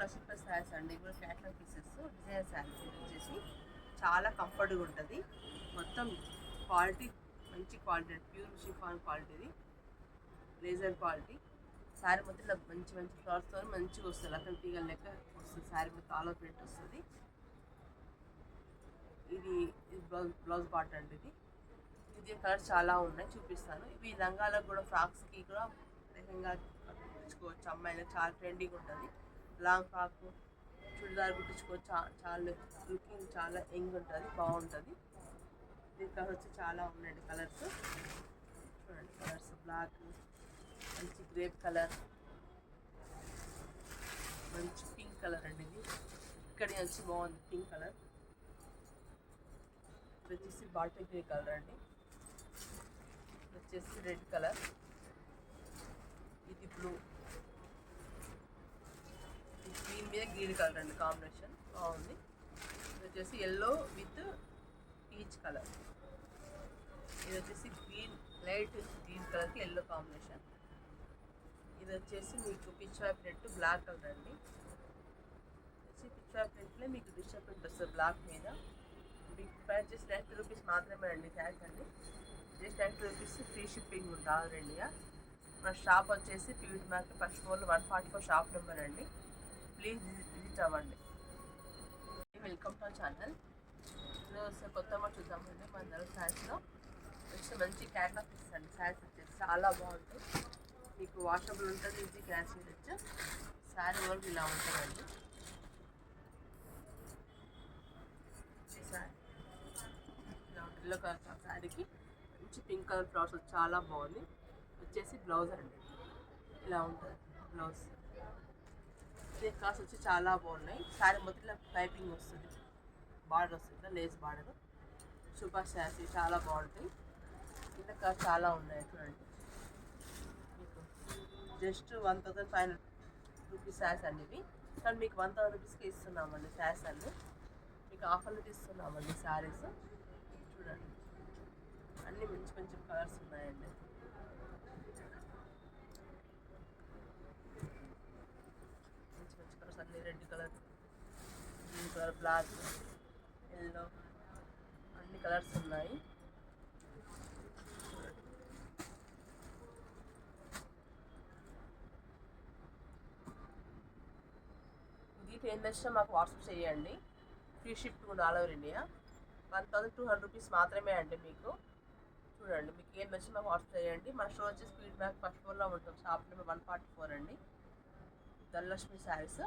లక్ష్మీ శారీస్ అండి. ఇవి కూడా క్యాట్లాగ్ పీసెస్ డిజైన్ శారీస్. ఇది వచ్చేసి చాలా కంఫర్ట్గా ఉంటుంది. మొత్తం క్వాలిటీ మంచి క్వాలిటీ, ప్యూర్ షిఫాన్ క్వాలిటీది, లేజర్ క్వాలిటీ. శారీ మొత్తం ఇలా మంచి మంచి ఫ్లవర్స్తో మంచిగా వస్తుంది. అక్కడ తీగల లెక్క వస్తుంది. శారీ మొత్తం ఆల్ ఓవర్ ప్రింట్ వస్తుంది. ఇది బ్లౌజ్ పార్ట్ అండి. ఇది కలర్స్ చాలా ఉన్నాయి, చూపిస్తాను. ఇవి లంగాలకు కూడా, ఫ్రాక్స్కి కూడా లెహంగా కుట్టించుకోవచ్చు. అమ్మాయిలకు చాలా ట్రెండింగ్ ఉంటుంది. లాంగ్ ఫ్రాక్ చుడిదార్ కుట్టించుకోవచ్చు. చాలా లుకింగ్ చాలా యంగ్ ఉంటుంది, బాగుంటుంది. దీని కలర్స్ వచ్చి చాలా ఉన్నాయండి. కలర్స్ చూడండి. కలర్స్ బ్లాక్, మంచి గ్రేప్ కలర్, మంచి పింక్ కలర్ అండి. ఇది ఇక్కడ వచ్చి బాగుంది పింక్ కలర్. ఇది వచ్చేసి బాటిల్ గ్రే కలర్ అండి. ఇది వచ్చేసి రెడ్ కలర్. ఇది బ్లూ, ఇది గ్రీన్ మీద గ్రీన్ కలర్ అండి, కాంబినేషన్ బాగుంది. ఇది వచ్చేసి ఎల్లో విత్ పీచ్ కలర్. ఇది వచ్చేసి గ్రీన్, లైట్ గ్రీన్ కలర్కి ఎల్లో కాంబినేషన్. ఇది వచ్చేసి మీకు పిచ్వా ప్రింట్ బ్లాక్ కలర్ అండి. వచ్చి పిచ్వా ప్రింట్లో మీకు డిజిటల్ ప్రింట్ వస్తుంది బ్లాక్ మీద. మీకు ప్రైస్ జస్ట్ 90 రూపీస్ మాత్రమే అండి. క్యాష్ అండి, జస్ట్ 90 రూపీస్. ఫ్రీ షిప్పింగ్ ఉంటుంది ఆల్ ఇండియా. మన షాప్ వచ్చేసి పీవీటీ మార్కెట్ ఫస్ట్ ఫ్లోర్లో 144 షాప్ నెంబర్ అండి. ప్లీజ్ విజిట్ అవ్వండి. Welcome to our channel. ఈరోజు కొత్త మాట చూద్దామండి. మన దగ్గర శారీస్లో వచ్చి మంచి క్యాట్లాగ్ ఇస్తాండి. శారీస్ వచ్చేసి చాలా బాగుంటాయి. మీకు వాషబుల్ ఉంటుంది, ఈజీ క్యాష్ చేయొచ్చు. శారీ వరకు ఇలా ఉంటుందండి. ఎల్లో కలర్ శారీకి మంచి పింక్ కలర్ ఫ్లవర్స్ చాలా బాగుంది. వచ్చేసి బ్లౌజ్ అండి, ఇలా ఉంటుంది బ్లౌజ్. ఇదే క్లాస్ వచ్చి చాలా బాగున్నాయి. శారీ మొత్తం ఇలా పైపింగ్ వస్తుంది, బార్డర్ వస్తుంది, లేస్ బార్డర్. సూపర్ శారీ చాలా బాగుంటాయి. కింద క్లాస్ చాలా ఉన్నాయి చూడండి. మీకు జస్ట్ 1500 రూపీస్ శారీస్ అండి ఇవి. కానీ మీకు 1000 రూపీస్కి ఇస్తున్నామండి శారీస్ అన్నీ. మీకు ఆఫర్లు ఇస్తున్నామండి శారీస్. చూడండి, అన్నీ మంచి మంచి కలర్స్ ఉన్నాయండి. మంచి మంచి కలర్స్ అన్నీ, red colour, green colour, black, yellow, అన్ని కలర్స్ ఉన్నాయి. ఇది ఏం నచ్చినా మాకు వాట్సాప్ చేయండి. ఫ్రీ షిప్ కూడా ఆల్ ఓవర్ ఇండియా. 1200 రూపీస్ మాత్రమే అండి మీకు. చూడండి, మీకు ఏం నచ్చి మాకు వాట్సాప్ చేయండి. మా షో వచ్చి స్పీడ్ బ్యాక్ ఫస్ట్ ఫ్లోర్లో ఉంటుంది, షాప్ నెంబర్ 144 అండి. ధనలక్ష్మి శారీస్.